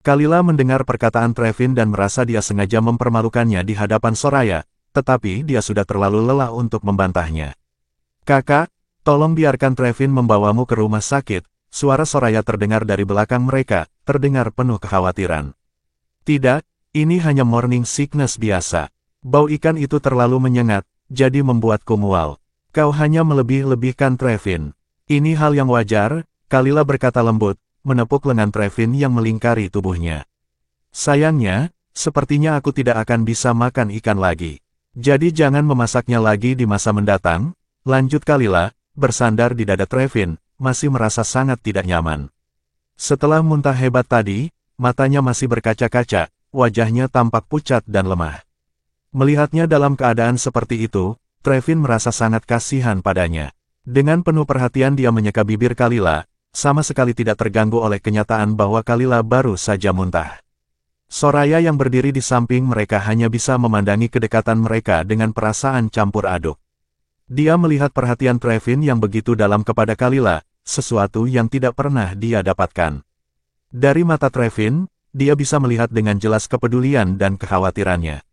Kalila mendengar perkataan Trevin dan merasa dia sengaja mempermalukannya di hadapan Soraya, tetapi dia sudah terlalu lelah untuk membantahnya. Kakak, tolong biarkan Trevin membawamu ke rumah sakit, suara Soraya terdengar dari belakang mereka, terdengar penuh kekhawatiran. Tidak, ini hanya morning sickness biasa. Bau ikan itu terlalu menyengat, jadi membuatku mual. Kau hanya melebih-lebihkan Trevin. Ini hal yang wajar, Kalila berkata lembut, menepuk lengan Trevin yang melingkari tubuhnya. Sayangnya, sepertinya aku tidak akan bisa makan ikan lagi. Jadi jangan memasaknya lagi di masa mendatang, lanjut Kalila, bersandar di dada Trevin, masih merasa sangat tidak nyaman. Setelah muntah hebat tadi, matanya masih berkaca-kaca, wajahnya tampak pucat dan lemah. Melihatnya dalam keadaan seperti itu, Trevin merasa sangat kasihan padanya. Dengan penuh perhatian dia menyeka bibir Kalila, sama sekali tidak terganggu oleh kenyataan bahwa Kalila baru saja muntah. Soraya yang berdiri di samping mereka hanya bisa memandangi kedekatan mereka dengan perasaan campur aduk. Dia melihat perhatian Trevin yang begitu dalam kepada Kalila, sesuatu yang tidak pernah dia dapatkan. Dari mata Trevin, dia bisa melihat dengan jelas kepedulian dan kekhawatirannya.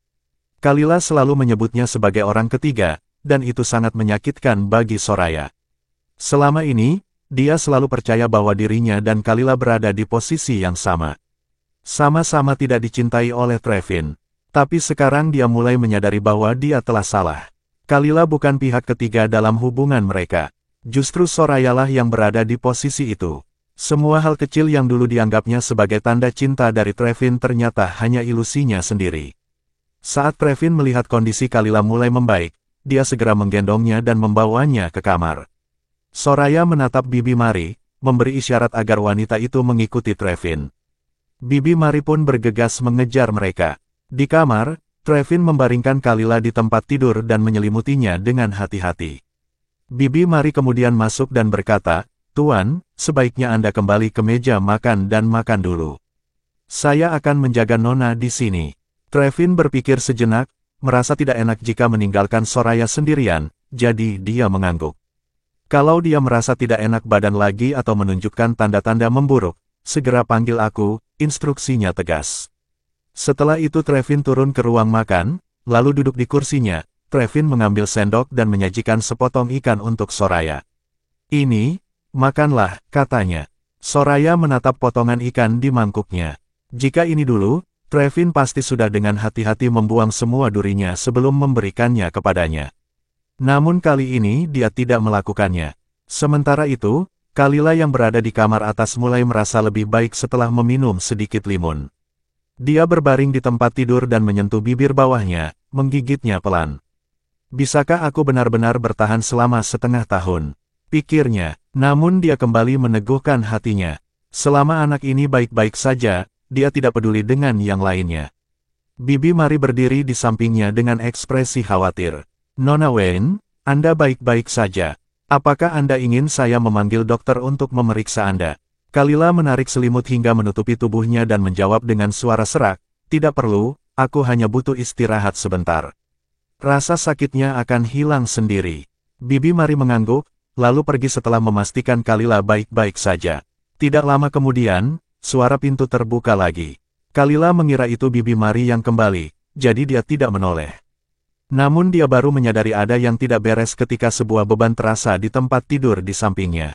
Kalila selalu menyebutnya sebagai orang ketiga, dan itu sangat menyakitkan bagi Soraya. Selama ini, dia selalu percaya bahwa dirinya dan Kalila berada di posisi yang sama. Sama-sama tidak dicintai oleh Trevin. Tapi sekarang dia mulai menyadari bahwa dia telah salah. Kalila bukan pihak ketiga dalam hubungan mereka. Justru Sorayalah yang berada di posisi itu. Semua hal kecil yang dulu dianggapnya sebagai tanda cinta dari Trevin ternyata hanya ilusinya sendiri. Saat Trevin melihat kondisi Kalila mulai membaik, dia segera menggendongnya dan membawanya ke kamar. Soraya menatap Bibi Mari, memberi isyarat agar wanita itu mengikuti Trevin. Bibi Mari pun bergegas mengejar mereka. Di kamar, Trevin membaringkan Kalila di tempat tidur dan menyelimutinya dengan hati-hati. Bibi Mari kemudian masuk dan berkata, "Tuan, sebaiknya Anda kembali ke meja makan dan makan dulu. Saya akan menjaga Nona di sini." Trevin berpikir sejenak, merasa tidak enak jika meninggalkan Soraya sendirian, jadi dia mengangguk. Kalau dia merasa tidak enak badan lagi atau menunjukkan tanda-tanda memburuk, segera panggil aku, instruksinya tegas. Setelah itu Trevin turun ke ruang makan, lalu duduk di kursinya. Trevin mengambil sendok dan menyajikan sepotong ikan untuk Soraya. "Ini, makanlah," katanya. Soraya menatap potongan ikan di mangkuknya. Jika ini dulu, Trevin pasti sudah dengan hati-hati membuang semua durinya sebelum memberikannya kepadanya. Namun kali ini dia tidak melakukannya. Sementara itu, Kalila yang berada di kamar atas mulai merasa lebih baik setelah meminum sedikit limun. Dia berbaring di tempat tidur dan menyentuh bibir bawahnya, menggigitnya pelan. "Bisakah aku benar-benar bertahan selama setengah tahun?" pikirnya, namun dia kembali meneguhkan hatinya. Selama anak ini baik-baik saja, dia tidak peduli dengan yang lainnya. Bibi Mari berdiri di sampingnya dengan ekspresi khawatir. "Nona Wayne, Anda baik-baik saja. Apakah Anda ingin saya memanggil dokter untuk memeriksa Anda?" Kalila menarik selimut hingga menutupi tubuhnya dan menjawab dengan suara serak, "Tidak perlu, aku hanya butuh istirahat sebentar. Rasa sakitnya akan hilang sendiri." Bibi Mari mengangguk, lalu pergi setelah memastikan Kalila baik-baik saja. Tidak lama kemudian, suara pintu terbuka lagi. Kalila mengira itu Bibi Mari yang kembali, jadi dia tidak menoleh. Namun dia baru menyadari ada yang tidak beres ketika sebuah beban terasa di tempat tidur di sampingnya.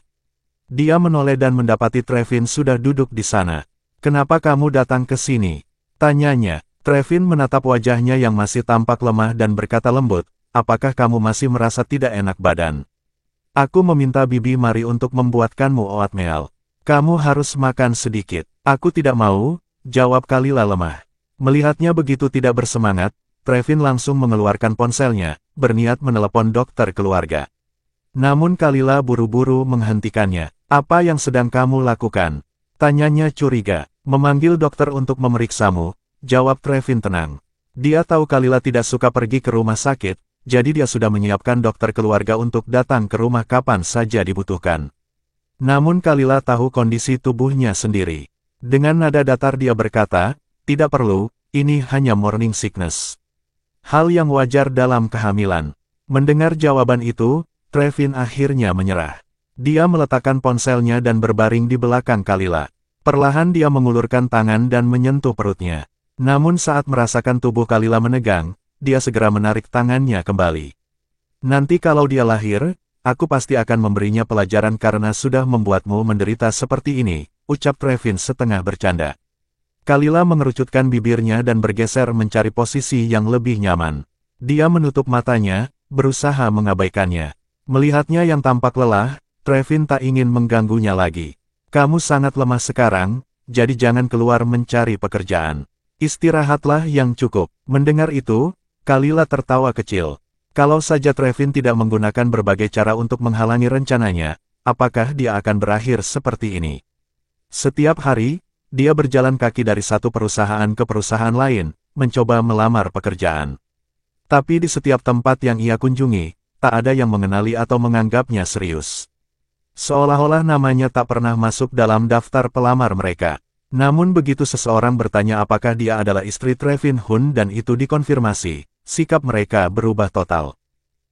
Dia menoleh dan mendapati Trevin sudah duduk di sana. "Kenapa kamu datang ke sini?" tanyanya. Trevin menatap wajahnya yang masih tampak lemah dan berkata lembut, "Apakah kamu masih merasa tidak enak badan? Aku meminta Bibi Mari untuk membuatkanmu oatmeal. Kamu harus makan sedikit." "Aku tidak mau," jawab Kalila lemah. Melihatnya begitu tidak bersemangat, Trevin langsung mengeluarkan ponselnya, berniat menelepon dokter keluarga. Namun Kalila buru-buru menghentikannya. "Apa yang sedang kamu lakukan?" tanyanya curiga. "Memanggil dokter untuk memeriksamu," jawab Trevin tenang. Dia tahu Kalila tidak suka pergi ke rumah sakit, jadi dia sudah menyiapkan dokter keluarga untuk datang ke rumah kapan saja dibutuhkan. Namun Kalila tahu kondisi tubuhnya sendiri. Dengan nada datar dia berkata, "Tidak perlu, ini hanya morning sickness. Hal yang wajar dalam kehamilan." Mendengar jawaban itu, Trevin akhirnya menyerah. Dia meletakkan ponselnya dan berbaring di belakang Kalila. Perlahan dia mengulurkan tangan dan menyentuh perutnya. Namun saat merasakan tubuh Kalila menegang, dia segera menarik tangannya kembali. Nanti kalau dia lahir, aku pasti akan memberinya pelajaran karena sudah membuatmu menderita seperti ini, ucap Trevin setengah bercanda. Kalila mengerucutkan bibirnya dan bergeser mencari posisi yang lebih nyaman. Dia menutup matanya, berusaha mengabaikannya. Melihatnya yang tampak lelah, Trevin tak ingin mengganggunya lagi. Kamu sangat lemah sekarang, jadi jangan keluar mencari pekerjaan. Istirahatlah yang cukup. Mendengar itu, Kalila tertawa kecil. Kalau saja Trevin tidak menggunakan berbagai cara untuk menghalangi rencananya, apakah dia akan berakhir seperti ini? Setiap hari, dia berjalan kaki dari satu perusahaan ke perusahaan lain, mencoba melamar pekerjaan. Tapi di setiap tempat yang ia kunjungi, tak ada yang mengenali atau menganggapnya serius. Seolah-olah namanya tak pernah masuk dalam daftar pelamar mereka. Namun begitu seseorang bertanya apakah dia adalah istri Trevin Hun dan itu dikonfirmasi, sikap mereka berubah total.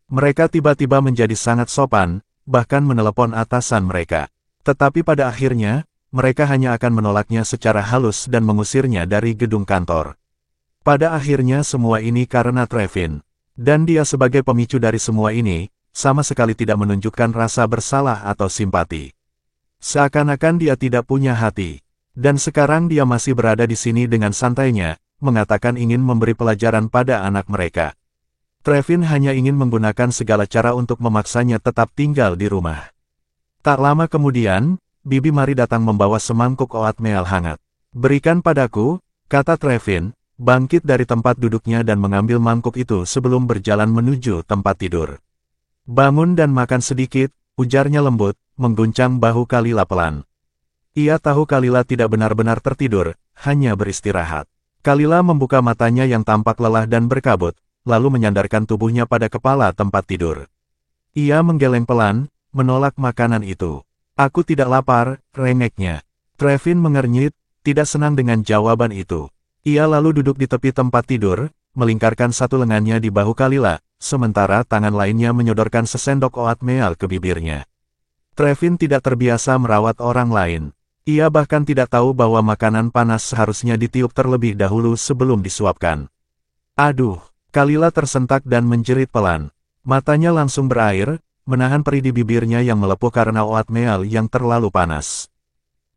Mereka tiba-tiba menjadi sangat sopan, bahkan menelepon atasan mereka. Tetapi pada akhirnya, mereka hanya akan menolaknya secara halus dan mengusirnya dari gedung kantor. Pada akhirnya semua ini karena Trevin. Dan dia sebagai pemicu dari semua ini, sama sekali tidak menunjukkan rasa bersalah atau simpati. Seakan-akan dia tidak punya hati. Dan sekarang dia masih berada di sini dengan santainya, mengatakan ingin memberi pelajaran pada anak mereka. Trevin hanya ingin menggunakan segala cara untuk memaksanya tetap tinggal di rumah. Tak lama kemudian, Bibi Mari datang membawa semangkuk oatmeal hangat. Berikan padaku, kata Trevin, bangkit dari tempat duduknya dan mengambil mangkuk itu sebelum berjalan menuju tempat tidur. Bangun dan makan sedikit, ujarnya lembut, mengguncang bahu Kalila pelan. Ia tahu Kalila tidak benar-benar tertidur, hanya beristirahat. Kalila membuka matanya yang tampak lelah dan berkabut, lalu menyandarkan tubuhnya pada kepala tempat tidur. Ia menggeleng pelan, menolak makanan itu. Aku tidak lapar, rengeknya. Trevin mengernyit, tidak senang dengan jawaban itu. Ia lalu duduk di tepi tempat tidur, melingkarkan satu lengannya di bahu Kalila, sementara tangan lainnya menyodorkan sesendok oatmeal ke bibirnya. Trevin tidak terbiasa merawat orang lain. Ia bahkan tidak tahu bahwa makanan panas seharusnya ditiup terlebih dahulu sebelum disuapkan. Aduh, Kalila tersentak dan menjerit pelan. Matanya langsung berair, menahan perih di bibirnya yang melepuh karena oatmeal yang terlalu panas.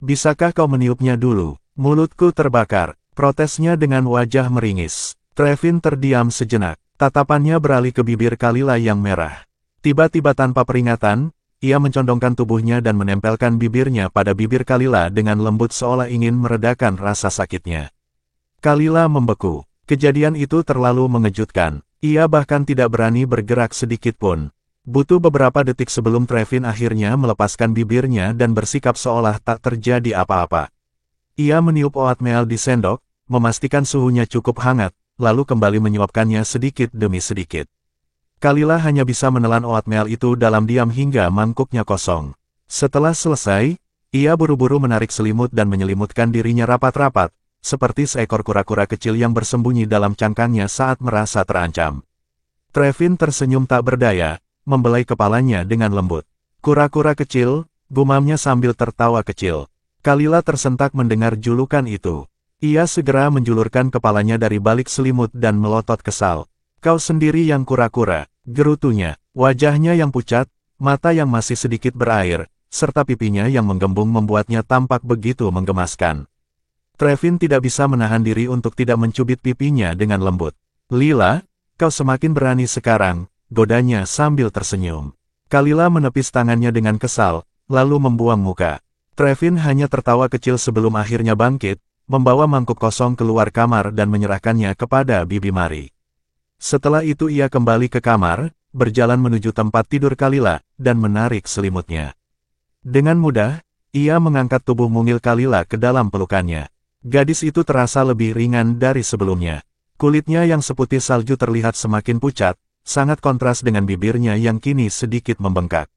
Bisakah kau meniupnya dulu? Mulutku terbakar, protesnya dengan wajah meringis. Trevin terdiam sejenak. Tatapannya beralih ke bibir Kalila yang merah. Tiba-tiba tanpa peringatan, ia mencondongkan tubuhnya dan menempelkan bibirnya pada bibir Kalila dengan lembut seolah ingin meredakan rasa sakitnya. Kalila membeku. Kejadian itu terlalu mengejutkan. Ia bahkan tidak berani bergerak sedikit pun. Butuh beberapa detik sebelum Trevin akhirnya melepaskan bibirnya dan bersikap seolah tak terjadi apa-apa. Ia meniup oatmeal di sendok, memastikan suhunya cukup hangat, lalu kembali menyuapkannya sedikit demi sedikit. Kalila hanya bisa menelan oatmeal itu dalam diam hingga mangkuknya kosong. Setelah selesai, ia buru-buru menarik selimut dan menyelimutkan dirinya rapat-rapat, seperti seekor kura-kura kecil yang bersembunyi dalam cangkangnya saat merasa terancam. Trevin tersenyum tak berdaya, membelai kepalanya dengan lembut. Kura-kura kecil, gumamnya sambil tertawa kecil. Kalila tersentak mendengar julukan itu. Ia segera menjulurkan kepalanya dari balik selimut dan melotot kesal. Kau sendiri yang kura-kura, gerutunya. Wajahnya yang pucat, mata yang masih sedikit berair, serta pipinya yang menggembung membuatnya tampak begitu menggemaskan. Trevin tidak bisa menahan diri untuk tidak mencubit pipinya dengan lembut. Lila, kau semakin berani sekarang, godanya sambil tersenyum. Kalila menepis tangannya dengan kesal, lalu membuang muka. Trevin hanya tertawa kecil sebelum akhirnya bangkit, membawa mangkuk kosong keluar kamar dan menyerahkannya kepada Bibi Mari. Setelah itu ia kembali ke kamar, berjalan menuju tempat tidur Kalila, dan menarik selimutnya. Dengan mudah, ia mengangkat tubuh mungil Kalila ke dalam pelukannya. Gadis itu terasa lebih ringan dari sebelumnya. Kulitnya yang seputih salju terlihat semakin pucat, sangat kontras dengan bibirnya yang kini sedikit membengkak.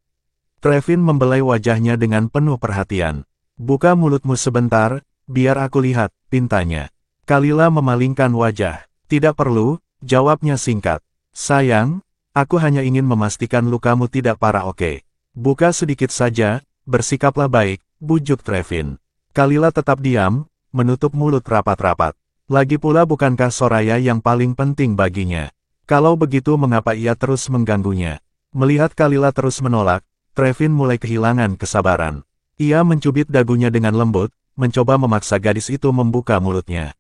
Trevin membelai wajahnya dengan penuh perhatian. Buka mulutmu sebentar, biar aku lihat, pintanya. Kalila memalingkan wajah. Tidak perlu, jawabnya singkat. Sayang, aku hanya ingin memastikan lukamu tidak parah oke. Buka sedikit saja, bersikaplah baik, bujuk Trevin. Kalila tetap diam, menutup mulut rapat-rapat. Lagi pula bukankah Soraya yang paling penting baginya? Kalau begitu mengapa ia terus mengganggunya? Melihat Kalila terus menolak, Trevin mulai kehilangan kesabaran. Ia mencubit dagunya dengan lembut, mencoba memaksa gadis itu membuka mulutnya.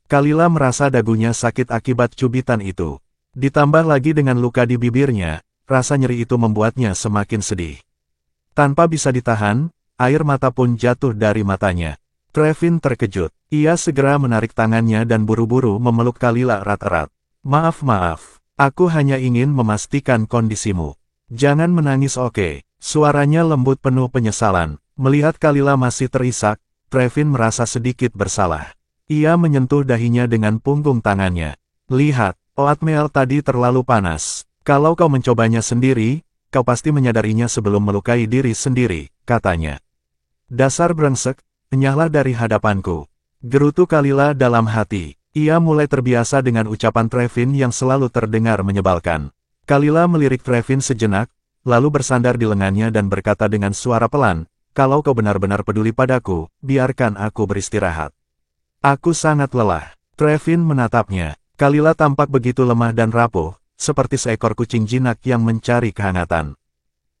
Kalila merasa dagunya sakit akibat cubitan itu. Ditambah lagi dengan luka di bibirnya, rasa nyeri itu membuatnya semakin sedih. Tanpa bisa ditahan, air mata pun jatuh dari matanya. Trevin terkejut. Ia segera menarik tangannya dan buru-buru memeluk Kalila erat-erat. Maaf, aku hanya ingin memastikan kondisimu. Jangan menangis oke. Suaranya lembut penuh penyesalan. Melihat Kalila masih terisak, Trevin merasa sedikit bersalah. Ia menyentuh dahinya dengan punggung tangannya. Lihat, oatmeal tadi terlalu panas. Kalau kau mencobanya sendiri, kau pasti menyadarinya sebelum melukai diri sendiri, katanya. Dasar brengsek, enyahlah dari hadapanku. Gerutu Kalila dalam hati. Ia mulai terbiasa dengan ucapan Trevin yang selalu terdengar menyebalkan. Kalila melirik Trevin sejenak, lalu bersandar di lengannya dan berkata dengan suara pelan, kalau kau benar-benar peduli padaku, biarkan aku beristirahat. Aku sangat lelah. Trevin menatapnya. Kalila tampak begitu lemah dan rapuh, seperti seekor kucing jinak yang mencari kehangatan.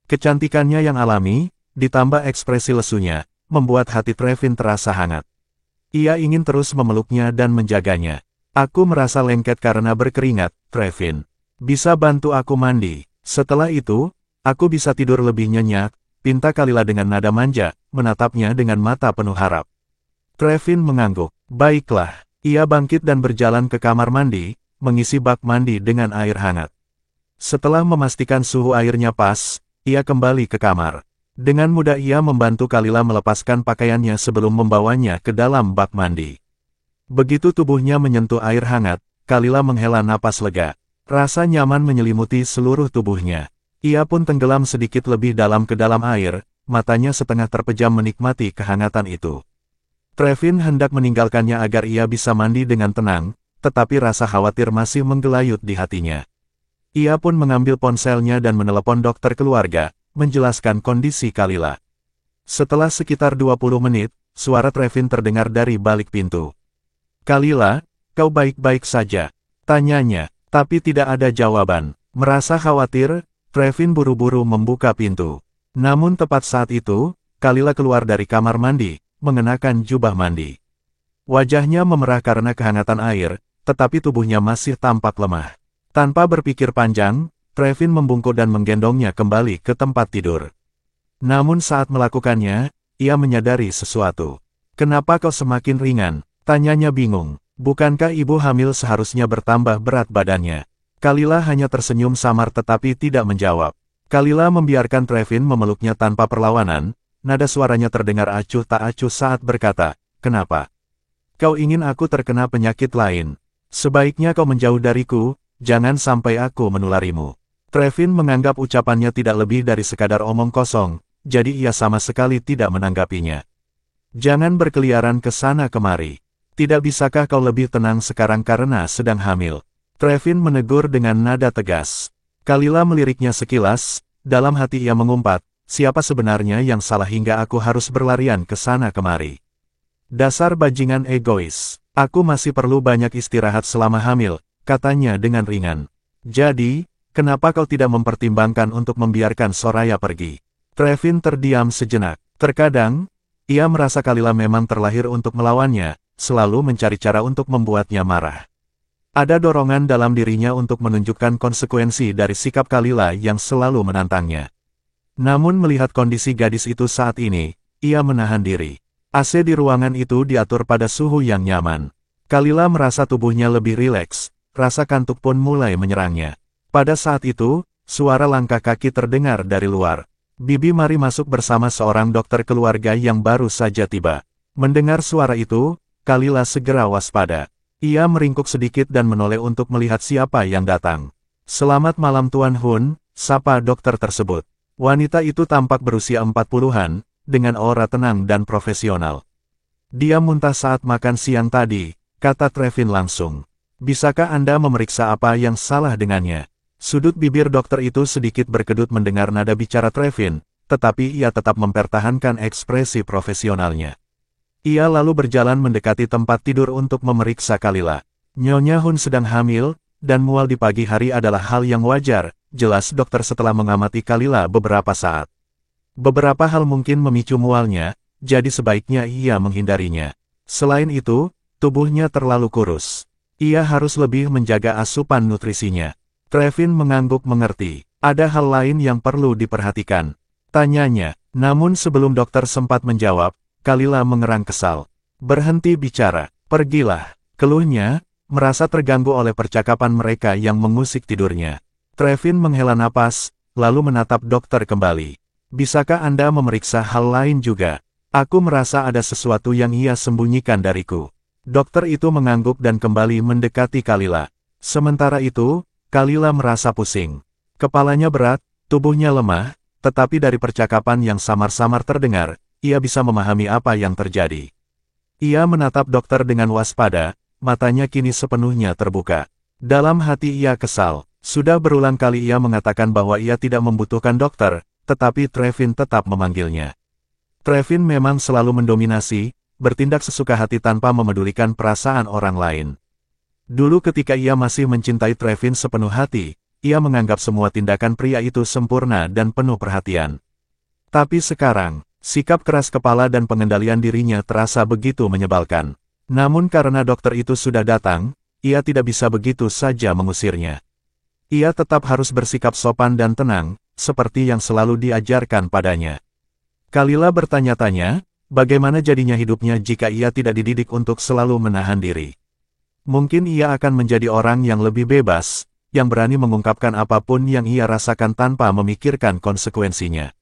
Kecantikannya yang alami, ditambah ekspresi lesunya, membuat hati Trevin terasa hangat. Ia ingin terus memeluknya dan menjaganya. Aku merasa lengket karena berkeringat, Trevin. Bisa bantu aku mandi. Setelah itu, aku bisa tidur lebih nyenyak, pinta Kalila dengan nada manja, menatapnya dengan mata penuh harap. Trevin mengangguk. Baiklah. Ia bangkit dan berjalan ke kamar mandi, mengisi bak mandi dengan air hangat. Setelah memastikan suhu airnya pas, ia kembali ke kamar. Dengan mudah ia membantu Kalila melepaskan pakaiannya sebelum membawanya ke dalam bak mandi. Begitu tubuhnya menyentuh air hangat, Kalila menghela napas lega. Rasa nyaman menyelimuti seluruh tubuhnya. Ia pun tenggelam sedikit lebih dalam ke dalam air, matanya setengah terpejam menikmati kehangatan itu. Trevin hendak meninggalkannya agar ia bisa mandi dengan tenang, tetapi rasa khawatir masih menggelayut di hatinya. Ia pun mengambil ponselnya dan menelepon dokter keluarga, menjelaskan kondisi Kalila. Setelah sekitar 20 menit, suara Trevin terdengar dari balik pintu. Kalila, kau baik-baik saja? Tanyanya, tapi tidak ada jawaban. Merasa khawatir, Trevin buru-buru membuka pintu. Namun tepat saat itu, Kalila keluar dari kamar mandi, mengenakan jubah mandi. Wajahnya memerah karena kehangatan air, tetapi tubuhnya masih tampak lemah. Tanpa berpikir panjang, Trevin membungkuk dan menggendongnya kembali ke tempat tidur. Namun saat melakukannya, ia menyadari sesuatu. Kenapa kau semakin ringan? Tanyanya bingung. Bukankah ibu hamil seharusnya bertambah berat badannya? Kalila hanya tersenyum samar tetapi tidak menjawab. Kalila membiarkan Trevin memeluknya tanpa perlawanan, nada suaranya terdengar acuh tak acuh saat berkata, kenapa? Kau ingin aku terkena penyakit lain? Sebaiknya kau menjauh dariku, jangan sampai aku menularimu. Trevin menganggap ucapannya tidak lebih dari sekadar omong kosong, jadi ia sama sekali tidak menanggapinya. Jangan berkeliaran ke sana kemari. Tidak bisakah kau lebih tenang sekarang karena sedang hamil? Trevin menegur dengan nada tegas. Kalila meliriknya sekilas, dalam hati ia mengumpat, siapa sebenarnya yang salah hingga aku harus berlarian ke sana kemari? Dasar bajingan egois. Aku masih perlu banyak istirahat selama hamil, katanya dengan ringan. Jadi, kenapa kau tidak mempertimbangkan untuk membiarkan Soraya pergi? Trevin terdiam sejenak. Terkadang, ia merasa Kalila memang terlahir untuk melawannya, selalu mencari cara untuk membuatnya marah. Ada dorongan dalam dirinya untuk menunjukkan konsekuensi dari sikap Kalila yang selalu menantangnya. Namun melihat kondisi gadis itu saat ini, ia menahan diri. AC di ruangan itu diatur pada suhu yang nyaman. Kalila merasa tubuhnya lebih rileks, rasa kantuk pun mulai menyerangnya. Pada saat itu, suara langkah kaki terdengar dari luar. Bibi Mari masuk bersama seorang dokter keluarga yang baru saja tiba. Mendengar suara itu, Kalila segera waspada. Ia meringkuk sedikit dan menoleh untuk melihat siapa yang datang. Selamat malam Tuan Hun, sapa dokter tersebut. Wanita itu tampak berusia 40-an, dengan aura tenang dan profesional. Dia muntah saat makan siang tadi, kata Trevin langsung. Bisakah Anda memeriksa apa yang salah dengannya? Sudut bibir dokter itu sedikit berkedut mendengar nada bicara Trevin, tetapi ia tetap mempertahankan ekspresi profesionalnya. Ia lalu berjalan mendekati tempat tidur untuk memeriksa Kalila. Nyonya Hun sedang hamil, dan mual di pagi hari adalah hal yang wajar, jelas dokter setelah mengamati Kalila beberapa saat. Beberapa hal mungkin memicu mualnya, jadi sebaiknya ia menghindarinya. Selain itu, tubuhnya terlalu kurus. Ia harus lebih menjaga asupan nutrisinya. Trevin mengangguk mengerti. Ada hal lain yang perlu diperhatikan. Tanyanya, namun sebelum dokter sempat menjawab, Kalila mengerang kesal. Berhenti bicara, pergilah. Keluhnya, merasa terganggu oleh percakapan mereka yang mengusik tidurnya. Trevin menghela napas, lalu menatap dokter kembali. Bisakah Anda memeriksa hal lain juga? Aku merasa ada sesuatu yang ia sembunyikan dariku. Dokter itu mengangguk dan kembali mendekati Kalila. Sementara itu, Kalila merasa pusing. Kepalanya berat, tubuhnya lemah, tetapi dari percakapan yang samar-samar terdengar, ia bisa memahami apa yang terjadi. Ia menatap dokter dengan waspada, matanya kini sepenuhnya terbuka. Dalam hati ia kesal. Sudah berulang kali ia mengatakan bahwa ia tidak membutuhkan dokter, tetapi Trevin tetap memanggilnya. Trevin memang selalu mendominasi, bertindak sesuka hati tanpa memedulikan perasaan orang lain. Dulu ketika ia masih mencintai Trevin sepenuh hati, ia menganggap semua tindakan pria itu sempurna dan penuh perhatian. Tapi sekarang, sikap keras kepala dan pengendalian dirinya terasa begitu menyebalkan. Namun karena dokter itu sudah datang, ia tidak bisa begitu saja mengusirnya. Ia tetap harus bersikap sopan dan tenang, seperti yang selalu diajarkan padanya. Kalila bertanya-tanya, bagaimana jadinya hidupnya jika ia tidak dididik untuk selalu menahan diri. Mungkin ia akan menjadi orang yang lebih bebas, yang berani mengungkapkan apapun yang ia rasakan tanpa memikirkan konsekuensinya.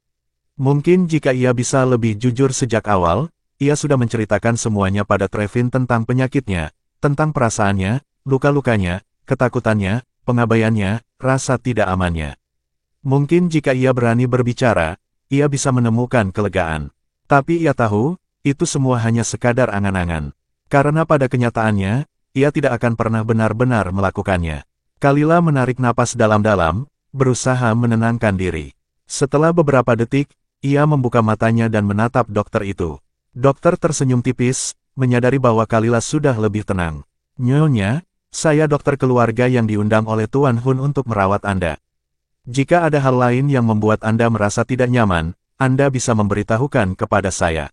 Mungkin jika ia bisa lebih jujur sejak awal, ia sudah menceritakan semuanya pada Trevin tentang penyakitnya, tentang perasaannya, luka-lukanya, ketakutannya, pengabaiannya, rasa tidak amannya. Mungkin jika ia berani berbicara, ia bisa menemukan kelegaan. Tapi ia tahu, itu semua hanya sekadar angan-angan. Karena pada kenyataannya, ia tidak akan pernah benar-benar melakukannya. Kalila menarik napas dalam-dalam, berusaha menenangkan diri. Setelah beberapa detik, ia membuka matanya dan menatap dokter itu. Dokter tersenyum tipis, menyadari bahwa Kalila sudah lebih tenang. Nyonya, saya dokter keluarga yang diundang oleh Tuan Hun untuk merawat Anda. Jika ada hal lain yang membuat Anda merasa tidak nyaman, Anda bisa memberitahukan kepada saya.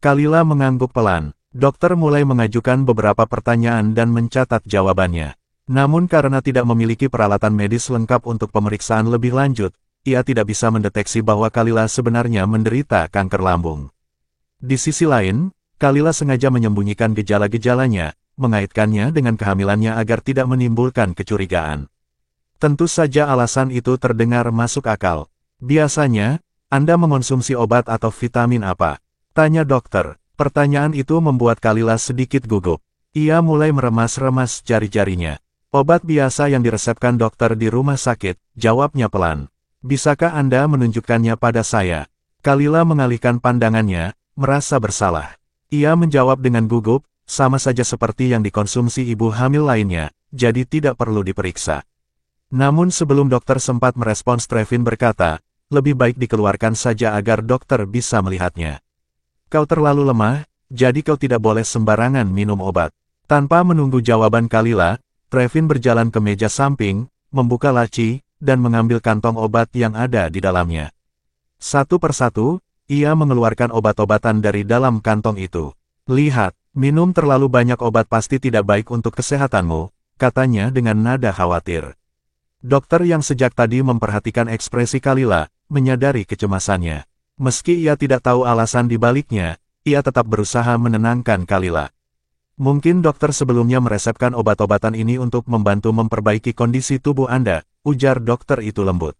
Kalila mengangguk pelan. Dokter mulai mengajukan beberapa pertanyaan dan mencatat jawabannya. Namun karena tidak memiliki peralatan medis lengkap untuk pemeriksaan lebih lanjut, ia tidak bisa mendeteksi bahwa Kalila sebenarnya menderita kanker lambung. Di sisi lain, Kalila sengaja menyembunyikan gejala-gejalanya, mengaitkannya dengan kehamilannya agar tidak menimbulkan kecurigaan. Tentu saja alasan itu terdengar masuk akal. Biasanya, Anda mengonsumsi obat atau vitamin apa? Tanya dokter. Pertanyaan itu membuat Kalila sedikit gugup. Ia mulai meremas-remas jari-jarinya. Obat biasa yang diresepkan dokter di rumah sakit, jawabnya pelan. Bisakah Anda menunjukkannya pada saya? Kalila mengalihkan pandangannya, merasa bersalah. Ia menjawab dengan gugup, sama saja seperti yang dikonsumsi ibu hamil lainnya, jadi tidak perlu diperiksa. Namun sebelum dokter sempat merespons, Trevin berkata, lebih baik dikeluarkan saja agar dokter bisa melihatnya. Kau terlalu lemah, jadi kau tidak boleh sembarangan minum obat. Tanpa menunggu jawaban Kalila, Trevin berjalan ke meja samping, membuka laci, dan mengambil kantong obat yang ada di dalamnya. Satu persatu, ia mengeluarkan obat-obatan dari dalam kantong itu. Lihat, minum terlalu banyak obat pasti tidak baik untuk kesehatanmu, katanya dengan nada khawatir. Dokter yang sejak tadi memperhatikan ekspresi Kalila, menyadari kecemasannya. Meski ia tidak tahu alasan di baliknya, ia tetap berusaha menenangkan Kalila. Mungkin dokter sebelumnya meresepkan obat-obatan ini untuk membantu memperbaiki kondisi tubuh Anda, ujar dokter itu lembut.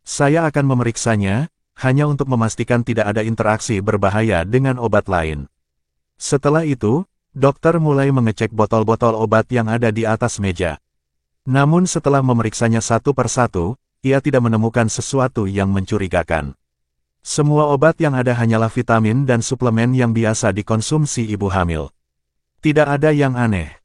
Saya akan memeriksanya, hanya untuk memastikan tidak ada interaksi berbahaya dengan obat lain. Setelah itu, dokter mulai mengecek botol-botol obat yang ada di atas meja. Namun setelah memeriksanya satu persatu, ia tidak menemukan sesuatu yang mencurigakan. Semua obat yang ada hanyalah vitamin dan suplemen yang biasa dikonsumsi ibu hamil. Tidak ada yang aneh.